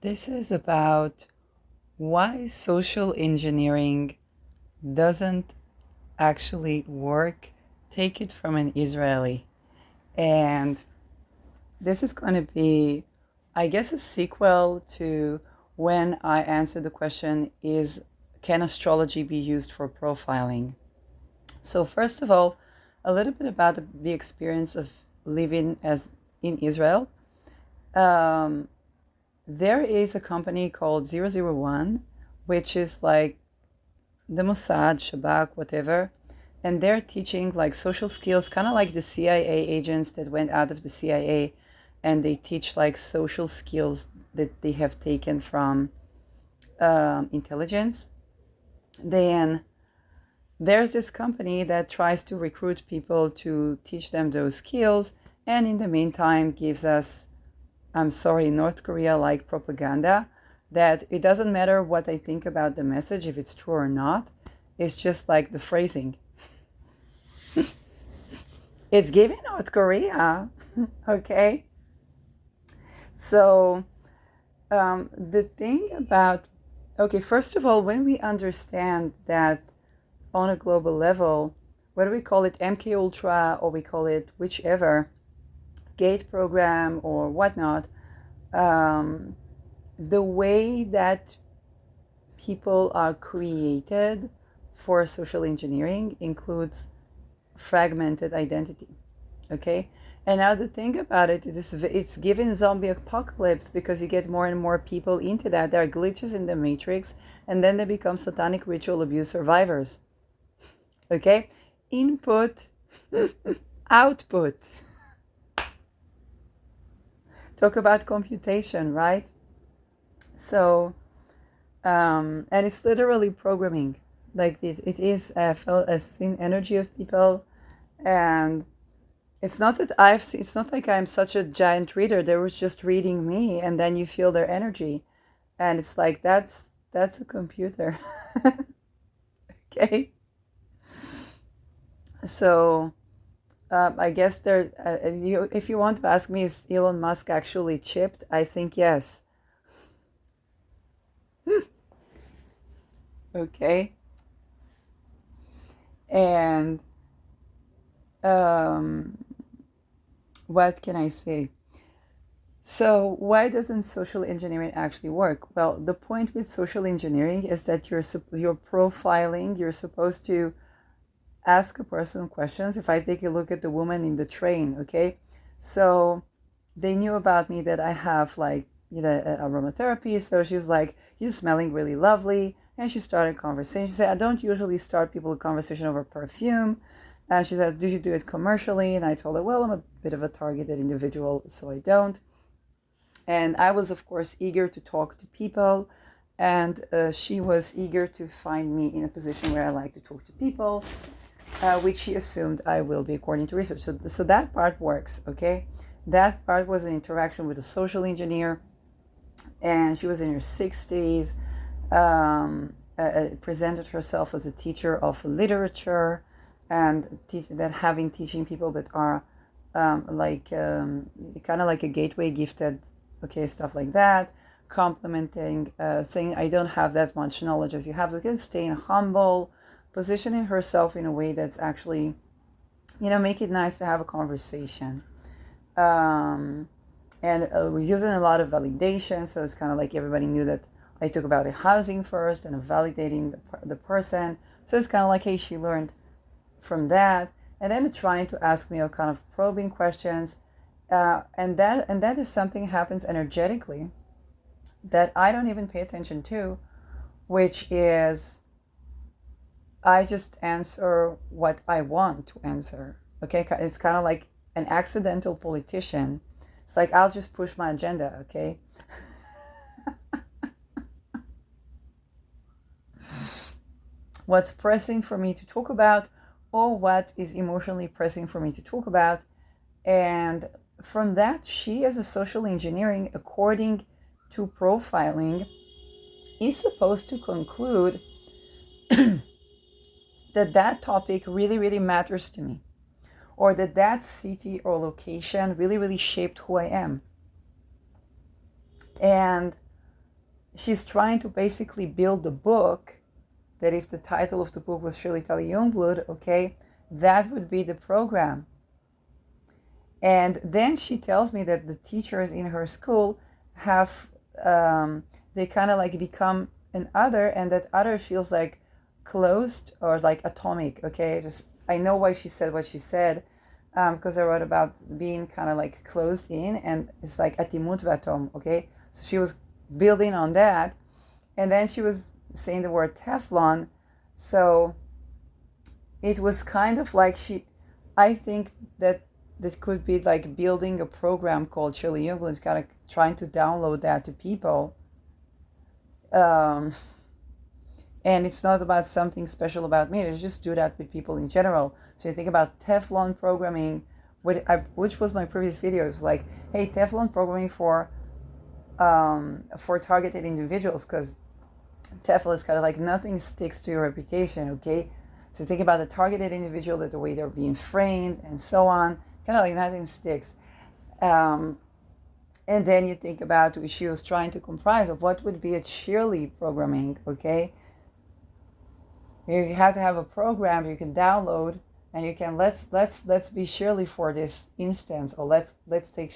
This is about why social engineering doesn't actually work. Take it from an Israeli. And this is going to be, I guess, a sequel to when I answered the question is can astrology be used for profiling? So, first of all, a little bit about the experience of living as in Israel. Um, there is a company called 001, which is like the Mossad, Shabak, whatever, and they're teaching like social skills, kind of like the CIA agents that went out of the CIA, and they teach like social skills that they have taken from intelligence. Then there's this company that tries to recruit people to teach them those skills, and in the meantime gives us, I'm sorry, North Korea like propaganda that it doesn't matter what I think about the message, if it's true or not. It's just like the phrasing. It's giving North Korea, okay? So the thing about, okay, first of all, when we understand that on a global level, whether we call it MK Ultra or we call it whichever, gate program or whatnot, the way that people are created for social engineering includes fragmented identity. Okay, and now the thing about it is it's given zombie apocalypse because you get more and more people into that. There are glitches in the matrix, and then they become satanic ritual abuse survivors. Okay, input, output. Talk about computation, right? So, and it's literally programming. Like it is a thin energy of people, and it's not that it's not like I'm such a giant reader. They were just reading me, and then you feel their energy, and it's like that's a computer. Okay, so I guess there. If you want to ask me, is Elon Musk actually chipped? I think yes. Okay, and um, what can I say? So why doesn't social engineering actually work? Well, the point with social engineering is that you're profiling. You're supposed to ask a person questions. If I take a look at the woman in the train, okay, so they knew about me that I have like aromatherapy. So she was like, "You're smelling really lovely," and she started a conversation. She said, "I don't usually start people a conversation over perfume." And she said, "Do you do it commercially?" And I told her, "Well, I'm a bit of a targeted individual, so I don't." And I was, of course, eager to talk to people, and she was eager to find me in a position where I like to talk to people, which she assumed I will be according to research. So that part works, okay? That part was an interaction with a social engineer, and she was in her 60s, presented herself as a teacher of literature, and teaching people that are kind of like a gateway gifted, okay, stuff like that, complimenting, saying, I don't have that much knowledge as you have, so again, staying humble, positioning herself in a way that's actually, make it nice to have a conversation. And we're using a lot of validation, so it's kind of like everybody knew that I talk about housing first and validating the person. So it's kind of like, hey, she learned from that, and then trying to ask me a kind of probing questions, and that is something happens energetically that I don't even pay attention to, which is I just answer what I want to answer. Okay, it's kind of like an accidental politician. It's like I'll just push my agenda. Okay. What's pressing for me to talk about, or what is emotionally pressing for me to talk about. And from that, she, as a social engineering, according to profiling, is supposed to conclude that topic really, really matters to me, or that city or location really, really shaped who I am. And she's trying to basically build the book that if the title of the book was Shirley Tully Youngblood, okay, that would be the program. And then she tells me that the teachers in her school have, they kind of like become an other, and that other feels like closed or like atomic, okay? Just, I know why she said what she said, because I wrote about being kind of like closed in, and it's like atimut vatom, okay? So she was building on that, and then she was saying the word Teflon, so it was kind of like I think that could be like building a program called Shirley Youngblood, kind of trying to download that to people. And it's not about something special about me. They just do that with people in general. So you think about Teflon programming, which was my previous video. It was like, hey, Teflon programming for targeted individuals, because Teflon is kind of like nothing sticks to your reputation, okay? So think about the targeted individual, that the way they're being framed and so on, kind of like nothing sticks. And then you think about what she was trying to comprise of, what would be a Shirley programming, okay? You have to have a program you can download, and you can let's be Shirley for this instance, or let's take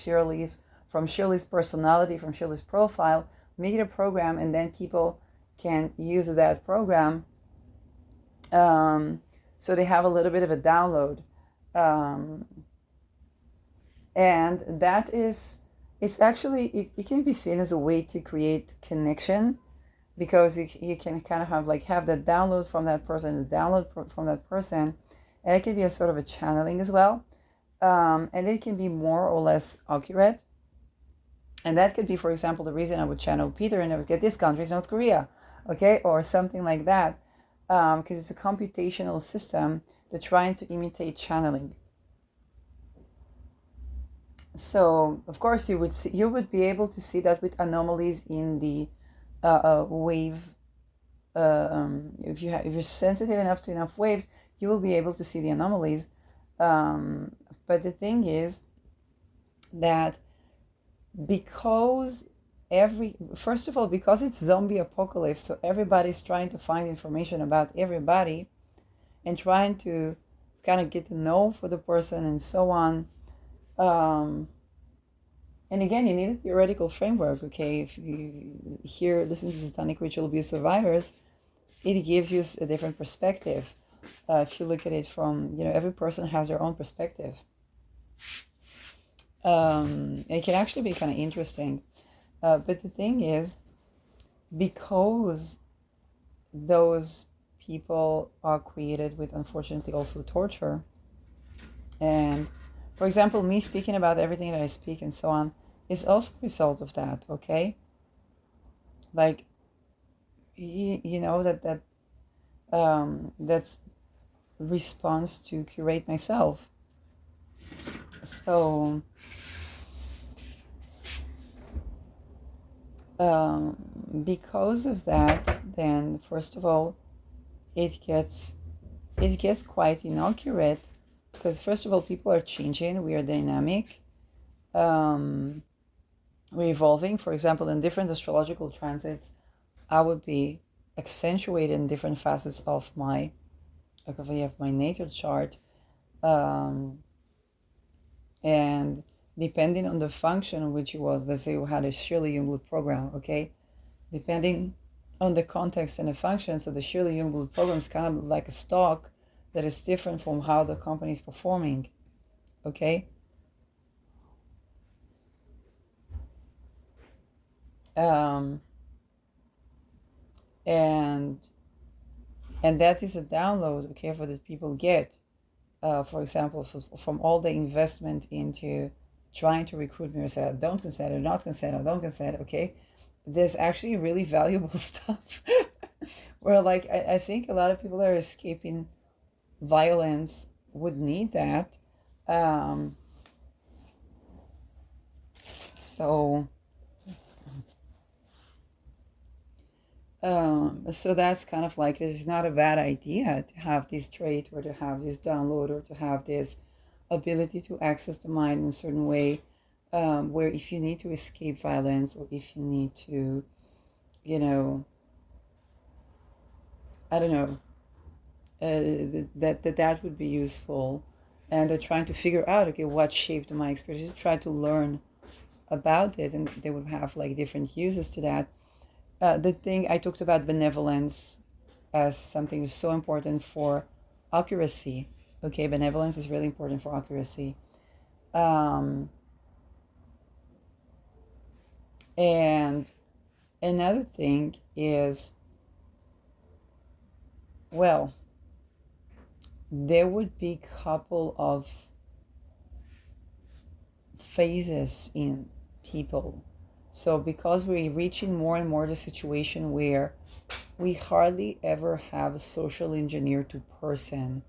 from Shirley's personality, from Shirley's profile, make it a program, and then people can use that program, so they have a little bit of a download, and that is, it's actually, it can be seen as a way to create connection, because you can kind of have that download from that person, the download from that person, and it can be a sort of a channeling as well, and it can be more or less accurate. And that could be, for example, the reason I would channel Peter and I would get this country is North Korea, okay, or something like that, because it's a computational system that's trying to imitate channeling. So, of course, you would be able to see that with anomalies in the wave. If you're sensitive enough to enough waves, you will be able to see the anomalies. But the thing is that because first of all, because it's zombie apocalypse, so everybody's trying to find information about everybody and trying to kind of get to know for the person and so on. And again, you need a theoretical framework, okay? If you listen to Satanic Ritual Abuse Survivors, it gives you a different perspective. If you look at it from, every person has their own perspective. It can actually be kind of interesting. But the thing is, because those people are created with, unfortunately, also torture, and, for example, me speaking about everything that I speak and so on is also a result of that, okay? Like, that's response to curate myself. So, because of that, then first of all, it gets quite inaccurate, because first of all, people are changing, we are dynamic, we're evolving. For example, in different astrological transits, I would be accentuated in different facets of my natal chart, and depending on the function which it was, let's say you had a Shirley Youngblood program, okay, depending on the context and the function, so the Shirley Youngblood program is kind of like a stock that is different from how the company is performing, okay? And that is a download, okay, for that people get, for example, from all the investment into trying to recruit me, or say, don't consent, or not consent, or don't consent, okay? There's actually really valuable stuff where, like, I think a lot of people that are escaping violence would need that. So that's kind of like, it's not a bad idea to have this trait, or to have this download, or to have this ability to access the mind in a certain way, where if you need to escape violence, or if you need to you know, I don't know, that would be useful. And they're trying to figure out, okay, what shaped my experience, try to learn about it, and they would have like different uses to that. The thing I talked about benevolence as something so important for accuracy. Okay, benevolence is really important for accuracy. Um, and another thing is, well, there would be a couple of phases in people. So because we're reaching more and more the situation where we hardly ever have a social engineer to person,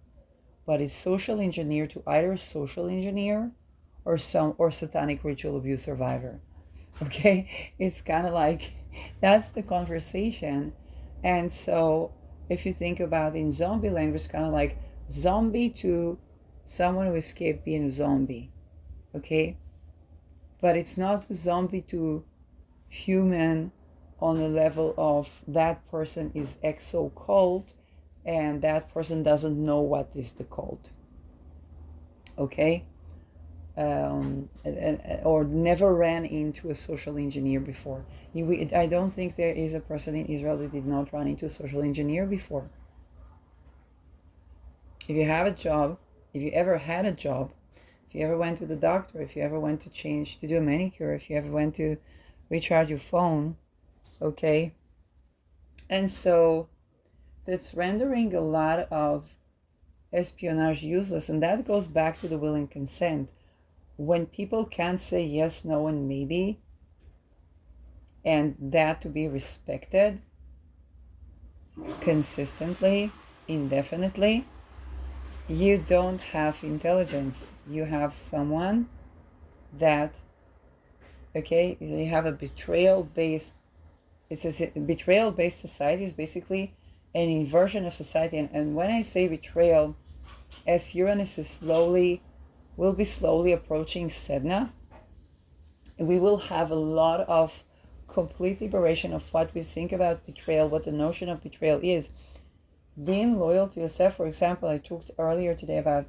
but it's social engineer to either social engineer or satanic ritual abuse survivor. Okay, it's kind of like that's the conversation. And so if you think about in zombie language, kind of like zombie to someone who escaped being a zombie. Okay, but it's not a zombie to human on the level of that person is exo cult and that person doesn't know what is the cult. Okay, or never ran into a social engineer before. I don't think there is a person in Israel that did not run into a social engineer before. If you have a job, if you ever had a job, if you ever went to the doctor, if you ever went to do a manicure, if you ever went to recharge your phone, okay? And so that's rendering a lot of espionage useless, and that goes back to the will and consent. When people can't say yes, no, and maybe, and that to be respected consistently, indefinitely, you don't have intelligence. You have someone that, okay, you have a betrayal based, it's a betrayal based society is basically an inversion of society. And when I say betrayal, as Uranus is will be slowly approaching Sedna, we will have a lot of complete liberation of what we think about betrayal, what the notion of betrayal is. Being loyal to yourself, for example, I talked earlier today about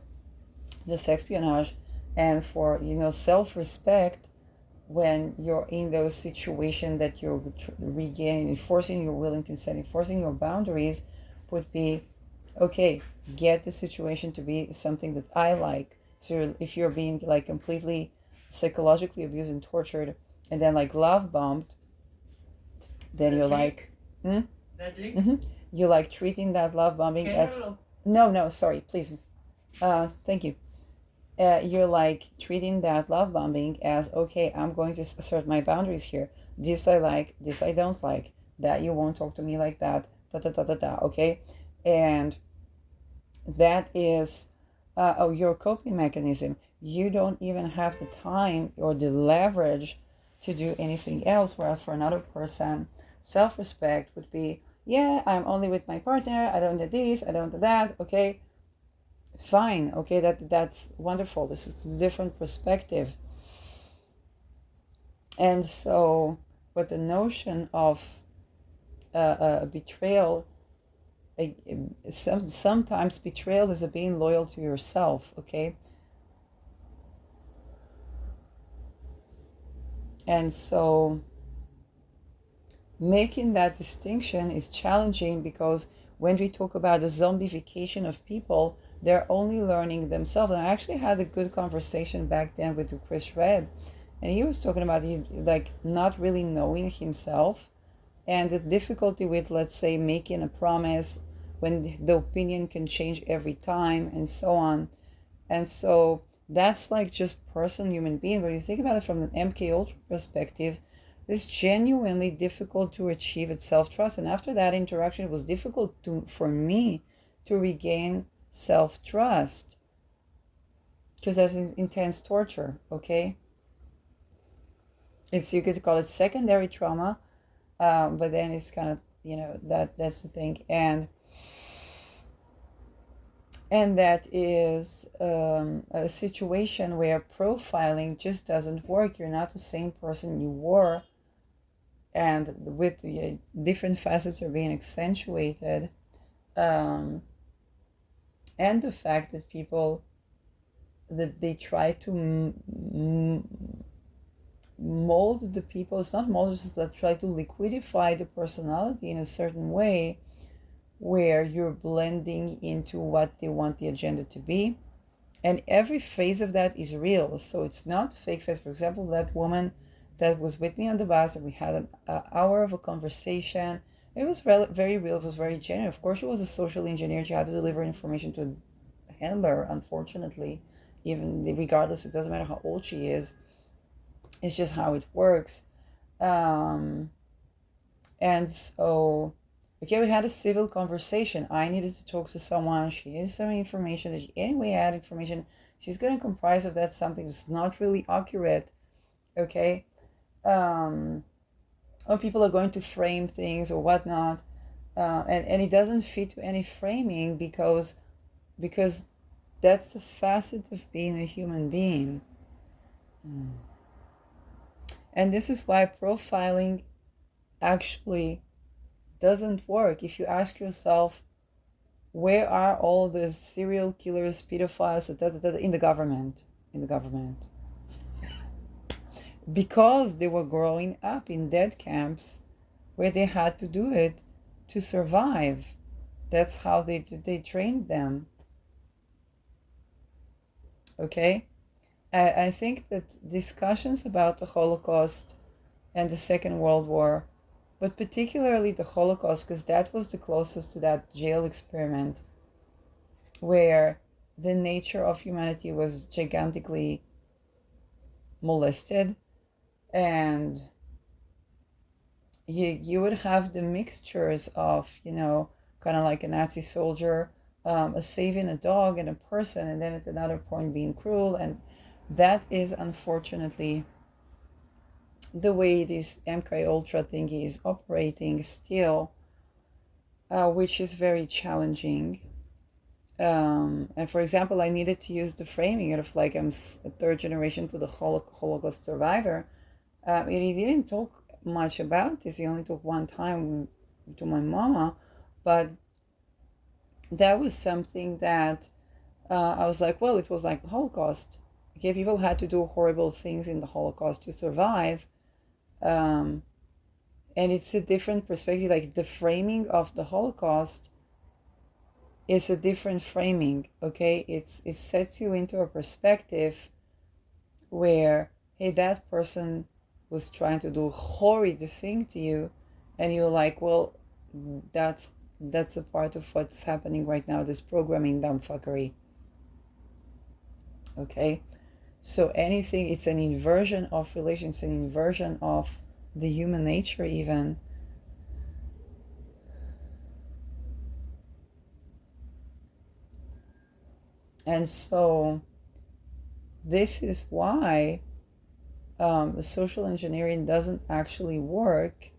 this espionage, and for self-respect, when you're in those situations that you're regaining, enforcing your will and consent, enforcing your boundaries, would be, okay, get the situation to be something that I like. So if you're being like completely psychologically abused and tortured and then like love bombed, then you're like, mm-hmm. You like treating that love bombing as no, sorry, please, thank you. You're like treating that love bombing as, okay, I'm going to assert my boundaries here. This I like, this I don't like. That you won't talk to me like that. Da da da da da. Okay, and that is your coping mechanism. You don't even have the time or the leverage to do anything else. Whereas for another person, self-respect would be, yeah, I'm only with my partner. I don't do this. I don't do that. Okay, fine. Okay, that's wonderful. This is a different perspective. And so, but the notion of betrayal, sometimes betrayal is a being loyal to yourself. Okay, and so making that distinction is challenging, because when we talk about the zombification of people, they're only learning themselves. And I actually had a good conversation back then with Chris Red, and he was talking about like not really knowing himself and the difficulty with, let's say, making a promise when the opinion can change every time and so on. And so that's like just person, human being. But you think about it from an MK Ultra perspective, it's genuinely difficult to achieve its self-trust. And after that interaction, it was difficult for me to regain self-trust, because there's intense torture. Okay, you could call it secondary trauma, but then it's kind of, that's the thing. And that is a situation where profiling just doesn't work. You're not the same person you were and with different facets are being accentuated, um, and the fact that people that they try to mold the people. It's not mold, it's that try to liquidify the personality in a certain way where you're blending into what they want the agenda to be. And every phase of that is real. So it's not fake phase. For example, that woman that was with me on the bus and we had an hour of a conversation. It was very real. It was very genuine. Of course, she was a social engineer. She had to deliver information to a handler, unfortunately. Even regardless, it doesn't matter how old she is. It's just how it works. Um, and so, okay, we had a civil conversation. I needed to talk to someone. She needed some information. That she anyway had information. She's going to comprise of that something that's not really accurate. Okay, or people are going to frame things or whatnot, and it doesn't fit to any framing because that's the facet of being a human being. And this is why profiling actually doesn't work. If you ask yourself, where are all the serial killers, pedophiles, in the government? In the government. Because they were growing up in dead camps where they had to do it to survive. That's how they trained them. Okay? I think that discussions about the Holocaust and the Second World War, but particularly the Holocaust, because that was the closest to that jail experiment where the nature of humanity was gigantically molested, and you would have the mixtures of, kind of like a Nazi soldier, saving a dog and a person, and then at another point being cruel. And that is unfortunately the way this MK Ultra thingy is operating still, which is very challenging. And for example, I needed to use the framing of like I'm a third generation to the Holocaust survivor. And he didn't talk much about this. He only talked one time to my mama, but that was something that I was like, well, it was like the Holocaust. Okay, people had to do horrible things in the Holocaust to survive. And it's a different perspective. Like the framing of the Holocaust is a different framing. Okay, it sets you into a perspective where, hey, that person was trying to do a horrid thing to you, and you're like, well, that's a part of what's happening right now, this programming dumbfuckery. Okay, so anything, it's an inversion of relations, an inversion of the human nature even. And so this is why social engineering doesn't actually work,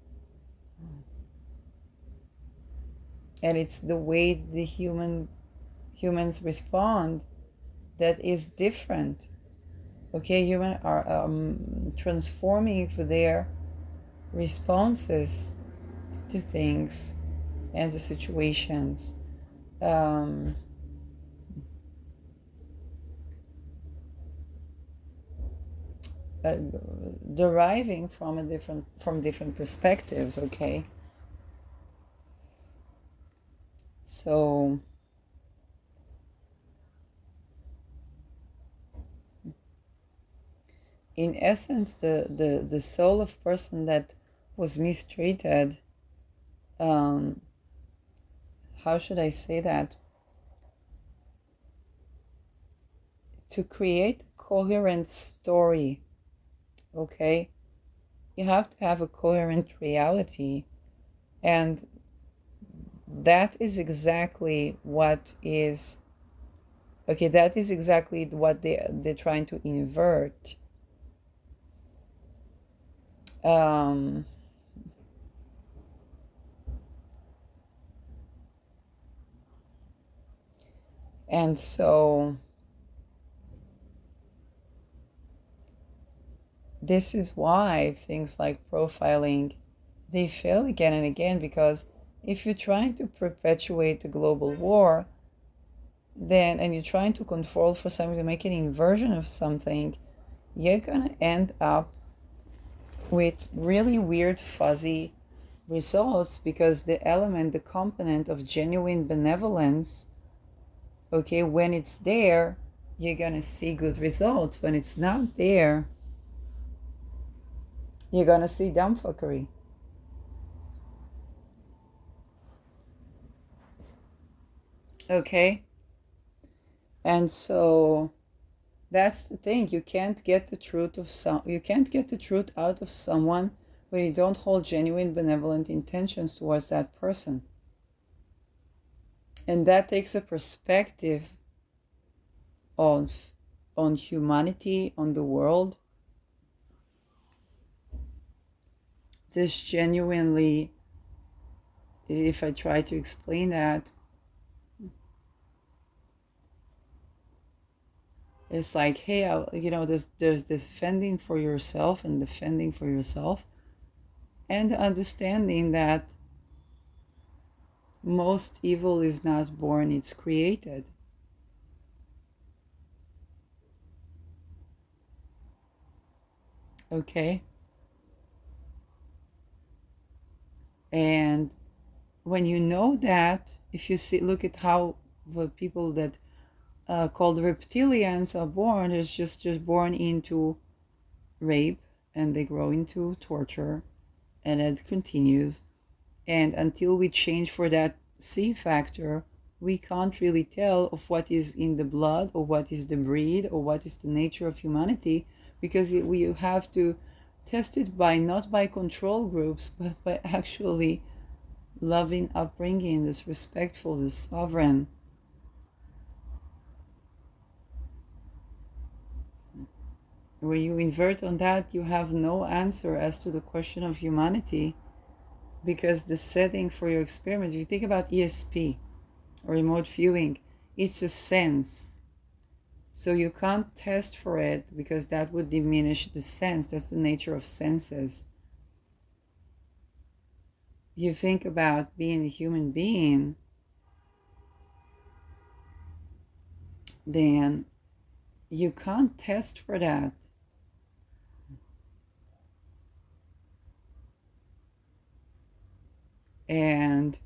and it's the way the humans respond that is different. Okay, humans are transforming their responses to things and to situations, deriving from different perspectives. Okay, so in essence, the soul of person that was mistreated, how should I say that? To create a coherent story, okay, you have to have a coherent reality, and that is exactly what is, okay, that is exactly what they're trying to invert. And so this is why things like profiling they fail again and again, because if you're trying to perpetuate a global war, then and you're trying to control for something, to make an inversion of something, you're gonna end up with really weird fuzzy results, because the element, the component of genuine benevolence, okay, when it's there, you're gonna see good results. When it's not there, you're gonna see dumbfuckery. Okay? And so that's the thing. You can't get the truth of you can't get the truth out of someone when you don't hold genuine benevolent intentions towards that person. And that takes a perspective on humanity, on the world. This genuinely, if I try to explain that, it's like, hey, there's defending for yourself and defending for yourself, and understanding that most evil is not born, it's created. Okay? And when you know that, if you see, look at how the people that called reptilians are born, is just born into rape, and they grow into torture, and it continues. And until we change for that C factor, we can't really tell of what is in the blood, or what is the breed, or what is the nature of humanity, because we have to test it by, not by control groups, but by actually loving upbringing, this respectful, this sovereign. When you invert on that, you have no answer as to the question of humanity, because the setting for your experiment, if you think about ESP or remote viewing, it's a sense. So you can't test for it, because that would diminish the sense. That's the nature of senses. You think about being a human being, then you can't test for that. And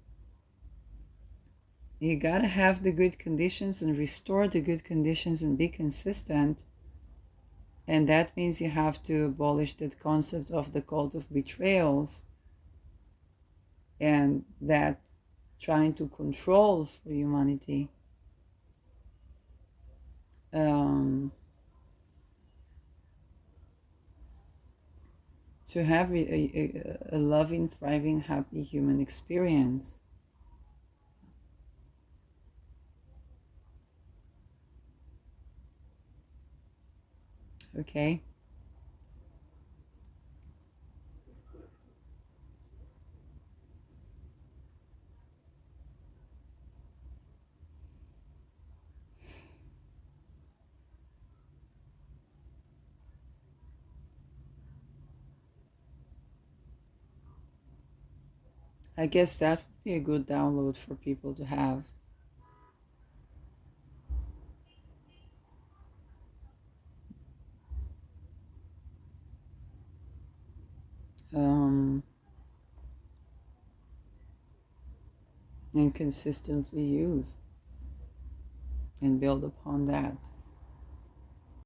you gotta have the good conditions and restore the good conditions and be consistent. And that means you have to abolish that concept of the cult of betrayals, and that trying to control for humanity. Um, to have a loving, thriving, happy human experience. Okay? I guess that would be a good download for people to have. Um, and consistently use and build upon that.